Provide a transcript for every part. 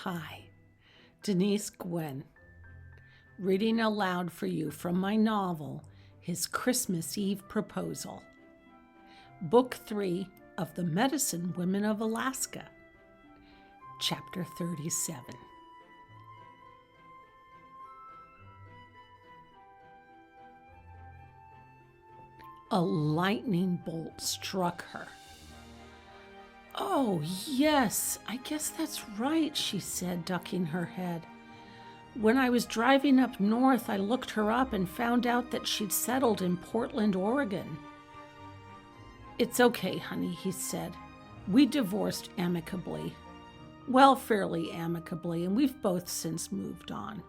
Hi, Denise Gwen, reading aloud for you from my novel, His Christmas Eve Proposal, Book 3 of The Medicine Women of Alaska, Chapter 37. A lightning bolt struck her. "Oh, yes, I guess that's right," she said, ducking her head. "When I was driving up north, I looked her up and found out that she'd settled in Portland, Oregon." "It's okay, honey," he said. "We divorced amicably. Well, fairly amicably, and we've both since moved on."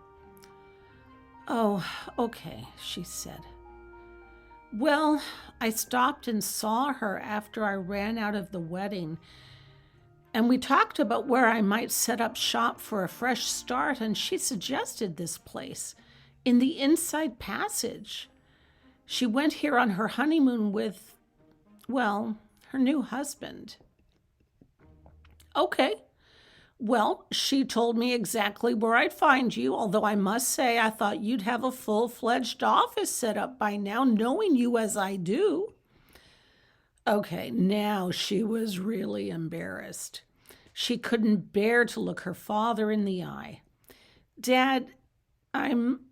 "Oh, okay," she said. "Well, I stopped and saw her after I ran out of the wedding, and we talked about where I might set up shop for a fresh start, and she suggested this place in the Inside Passage. She went here on her honeymoon with, well, her new husband." "Okay. Well, she told me exactly where I'd find you, although I must say I thought you'd have a full-fledged office set up by now, knowing you as I do." Okay, now she was really embarrassed. She couldn't bear to look her father in the eye. "Dad, I'm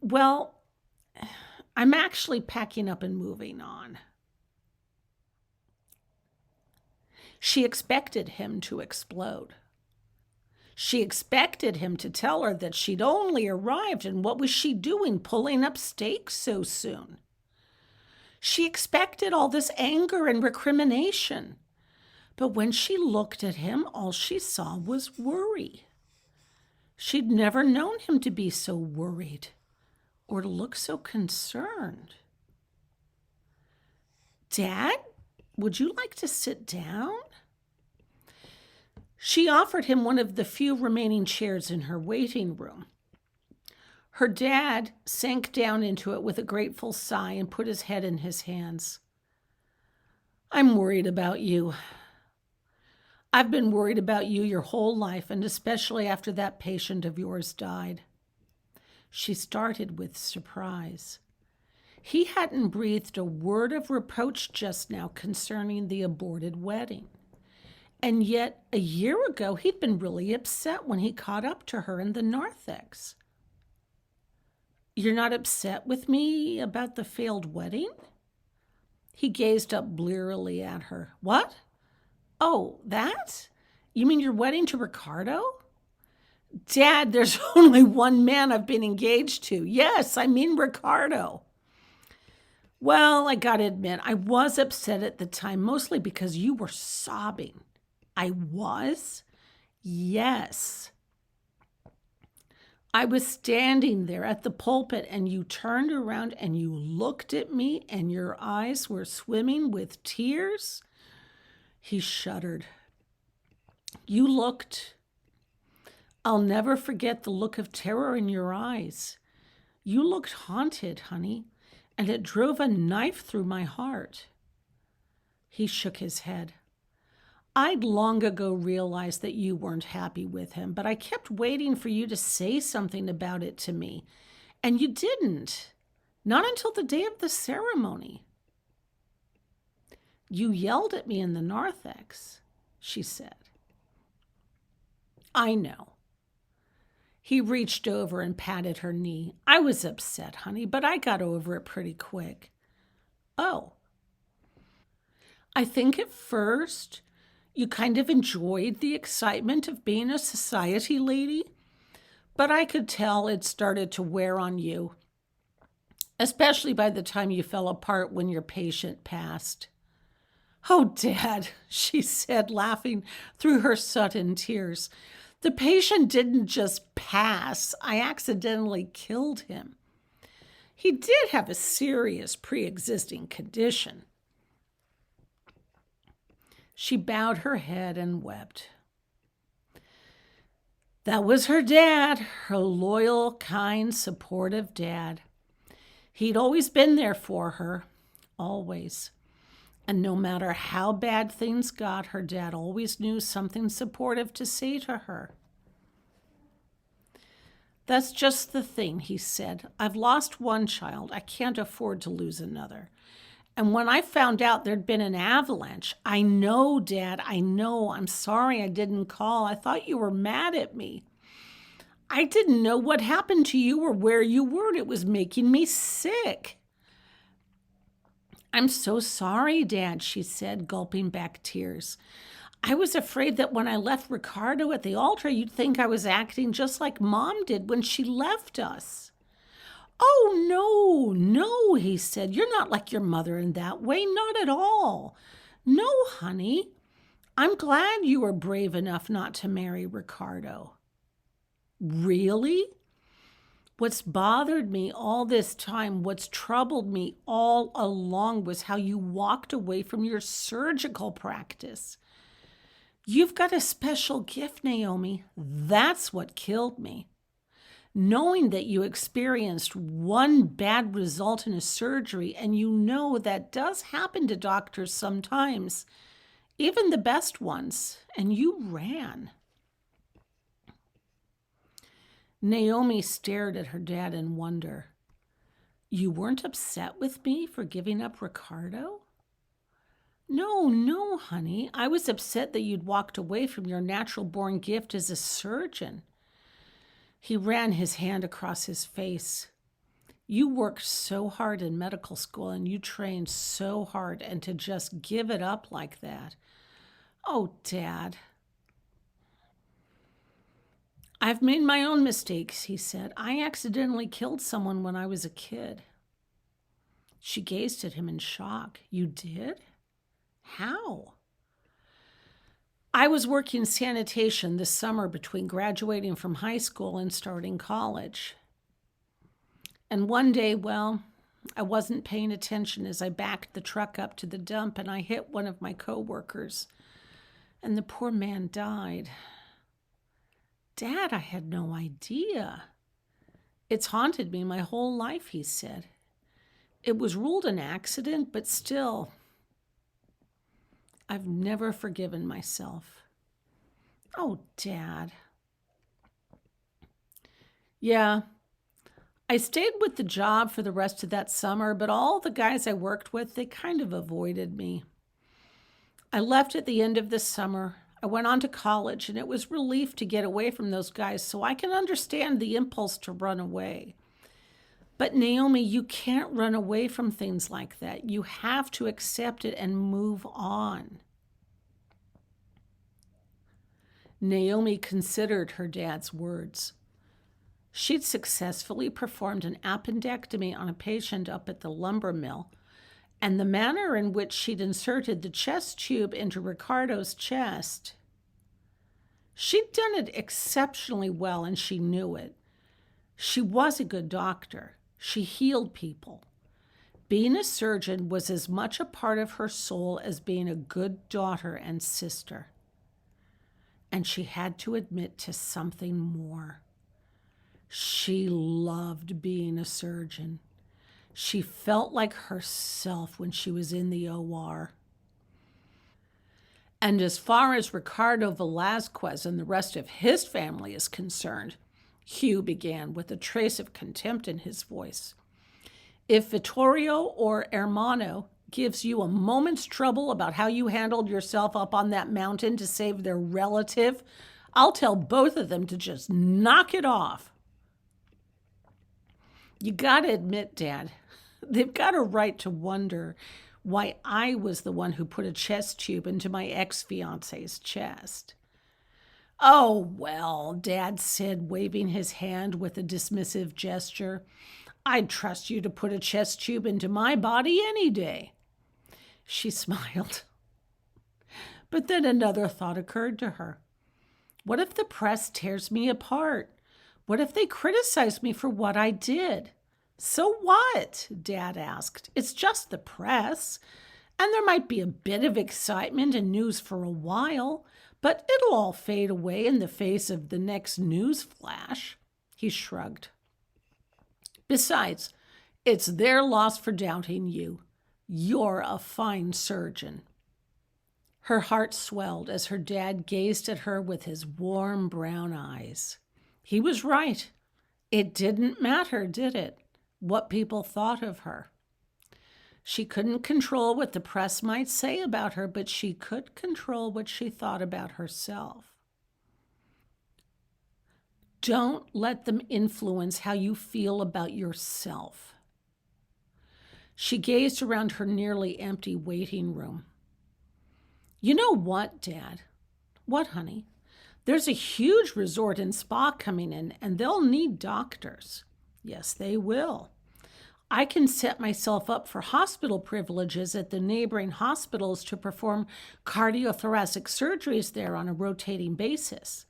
actually packing up and moving on." She expected him to explode. She expected him to tell her that she'd only arrived, and what was she doing pulling up stakes so soon? She expected all this anger and recrimination. But when she looked at him, all she saw was worry. She'd never known him to be so worried or to look so concerned. "Dad, would you like to sit down?" She offered him one of the few remaining chairs in her waiting room. Her dad sank down into it with a grateful sigh and put his head in his hands. "I'm worried about you. I've been worried about you your whole life, and especially after that patient of yours died." She started with surprise. He hadn't breathed a word of reproach just now concerning the aborted wedding. And yet, a year ago, he'd been really upset when he caught up to her in the narthex. "You're not upset with me about the failed wedding?" He gazed up blearily at her. "What? Oh, that? You mean your wedding to Ricardo?" "Dad, there's only one man I've been engaged to. Yes, I mean Ricardo." "Well, I gotta admit, I was upset at the time, mostly because you were sobbing." "I was?" "Yes. I was standing there at the pulpit, and you turned around and you looked at me, and your eyes were swimming with tears." He shuddered. "You looked... I'll never forget the look of terror in your eyes. You looked haunted, honey, and it drove a knife through my heart." He shook his head. "I'd long ago realized that you weren't happy with him, but I kept waiting for you to say something about it to me, and you didn't. Not until the day of the ceremony." "You yelled at me in the narthex," she said. "I know." He reached over and patted her knee. "I was upset, honey, but I got over it pretty quick." "Oh." "I think at first you kind of enjoyed the excitement of being a society lady, but I could tell it started to wear on you, especially by the time you fell apart when your patient passed." "Oh, Dad," she said, laughing through her sudden tears. "The patient didn't just pass. I accidentally killed him. He did have a serious pre-existing condition." She bowed her head and wept. That was her dad, her loyal, kind, supportive dad. He'd always been there for her, always. And no matter how bad things got, her dad always knew something supportive to say to her. That's just the thing, he said. I've lost one child. I can't afford to lose another. And when I found out there'd been an avalanche, I know, Dad, I know. I'm sorry I didn't call. I thought you were mad at me. I didn't know what happened to you or where you were. It was making me sick. I'm so sorry, Dad, she said, gulping back tears. I was afraid that when I left Ricardo at the altar, you'd think I was acting just like Mom did when she left us. Oh, no, he said. You're not like your mother in that way, not at all. No, honey. I'm glad you were brave enough not to marry Ricardo. Really? What's bothered me all this time, what's troubled me all along was how you walked away from your surgical practice. You've got a special gift, Naomi. That's what killed me. Knowing that you experienced one bad result in a surgery, and you know that does happen to doctors sometimes, even the best ones, and you ran. Naomi stared at her dad in wonder. You weren't upset with me for giving up Ricardo? No, honey. I was upset that you'd walked away from your natural-born gift as a surgeon. He ran his hand across his face. You worked so hard in medical school and you trained so hard, and to just give it up like that. Oh, Dad. I've made my own mistakes, he said. I accidentally killed someone when I was a kid. She gazed at him in shock. You did? How? I was working sanitation this summer between graduating from high school and starting college. And one day, I wasn't paying attention as I backed the truck up to the dump, and I hit one of my coworkers, and the poor man died. Dad, I had no idea. It's haunted me my whole life, he said. It was ruled an accident, but still, I've never forgiven myself. Oh, Dad. Yeah, I stayed with the job for the rest of that summer, but all the guys I worked with, they kind of avoided me. I left at the end of the summer. I went on to college, and it was relief to get away from those guys, so I can understand the impulse to run away. But Naomi, you can't run away from things like that. You have to accept it and move on. Naomi considered her dad's words. She'd successfully performed an appendectomy on a patient up at the lumber mill, and the manner in which she'd inserted the chest tube into Ricardo's chest. She'd done it exceptionally well, and she knew it. She was a good doctor. She healed people. Being a surgeon was as much a part of her soul as being a good daughter and sister. And she had to admit to something more. She loved being a surgeon. She felt like herself when she was in the OR. And as far as Ricardo Velazquez and the rest of his family is concerned, Hugh began with a trace of contempt in his voice. If Vittorio or Hermano gives you a moment's trouble about how you handled yourself up on that mountain to save their relative, I'll tell both of them to just knock it off. You gotta admit, Dad, they've got a right to wonder why I was the one who put a chest tube into my ex-fiance's chest. Oh, well, Dad said, waving his hand with a dismissive gesture. I'd trust you to put a chest tube into my body any day. She smiled. But then another thought occurred to her. What if the press tears me apart? What if they criticize me for what I did? So what? Dad asked. It's just the press. And there might be a bit of excitement and news for a while, but it'll all fade away in the face of the next news flash. He shrugged. Besides, it's their loss for doubting you. You're a fine surgeon. Her heart swelled as her dad gazed at her with his warm brown eyes. He was right. It didn't matter, did it, what people thought of her? She couldn't control what the press might say about her, but she could control what she thought about herself. Don't let them influence how you feel about yourself. She gazed around her nearly empty waiting room. You know what, Dad? What, honey? There's a huge resort and spa coming in, and they'll need doctors. Yes, they will. I can set myself up for hospital privileges at the neighboring hospitals to perform cardiothoracic surgeries there on a rotating basis.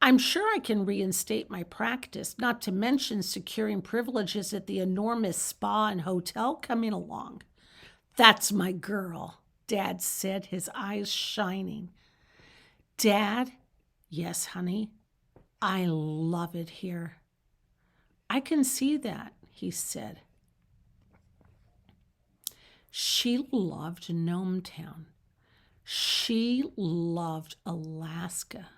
I'm sure I can reinstate my practice, not to mention securing privileges at the enormous spa and hotel coming along. That's my girl, Dad said, his eyes shining. Dad, yes, honey, I love it here. I can see that, he said. She loved Gnometown. She loved Alaska.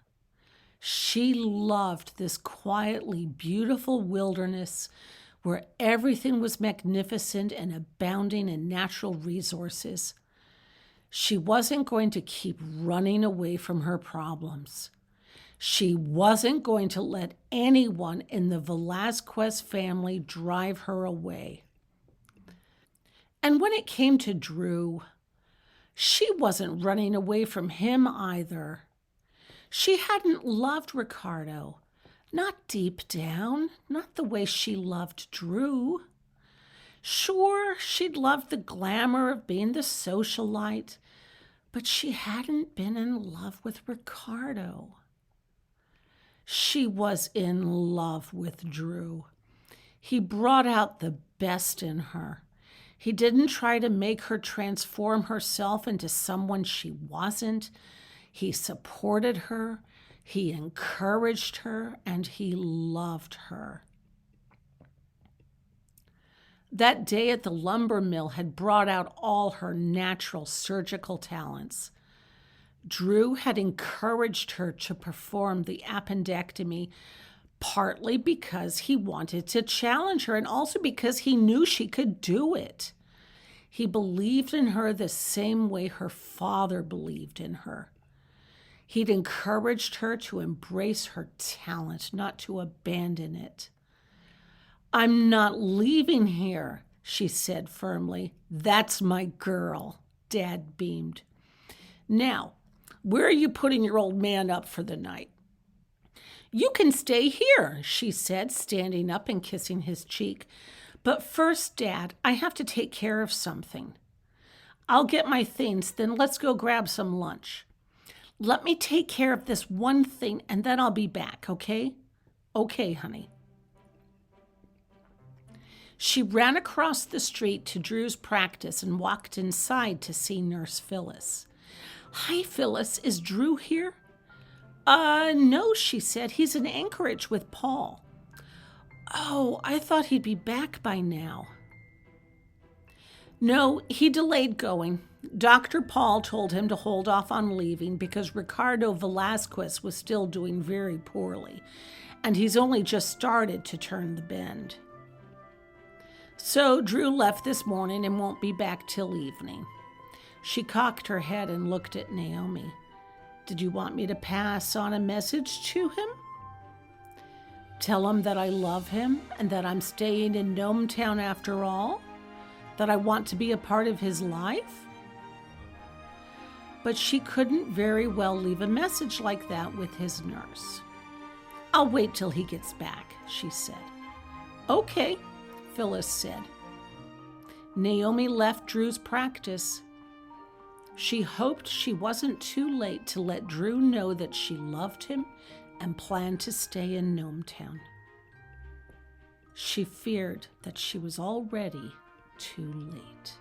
She loved this quietly beautiful wilderness where everything was magnificent and abounding in natural resources. She wasn't going to keep running away from her problems. She wasn't going to let anyone in the Velazquez family drive her away. And when it came to Drew, she wasn't running away from him either. She hadn't loved Ricardo, not deep down, not the way she loved Drew. Sure, she'd loved the glamour of being the socialite, but she hadn't been in love with Ricardo. She was in love with Drew. He brought out the best in her. He didn't try to make her transform herself into someone she wasn't. He supported her, he encouraged her, and he loved her. That day at the lumber mill had brought out all her natural surgical talents. Drew had encouraged her to perform the appendectomy, partly because he wanted to challenge her and also because he knew she could do it. He believed in her the same way her father believed in her. He'd encouraged her to embrace her talent, not to abandon it. I'm not leaving here, she said firmly. That's my girl, Dad beamed. Now, where are you putting your old man up for the night? You can stay here, she said, standing up and kissing his cheek. But first, Dad, I have to take care of something. I'll get my things, then let's go grab some lunch. Let me take care of this one thing, and then I'll be back, okay? Okay, honey. She ran across the street to Drew's practice and walked inside to see Nurse Phyllis. Hi, Phyllis. Is Drew here? No, she said. He's in Anchorage with Paul. Oh, I thought he'd be back by now. No, he delayed going. Dr. Paul told him to hold off on leaving because Ricardo Velazquez was still doing very poorly, and he's only just started to turn the bend. So Drew left this morning and won't be back till evening. She cocked her head and looked at Naomi. Did you want me to pass on a message to him? Tell him that I love him and that I'm staying in Gnometown after all? That I want to be a part of his life? But she couldn't very well leave a message like that with his nurse. I'll wait till he gets back, she said. Okay, Phyllis said. Naomi left Drew's practice. She hoped she wasn't too late to let Drew know that she loved him and planned to stay in Gnometown. She feared that she was already too late.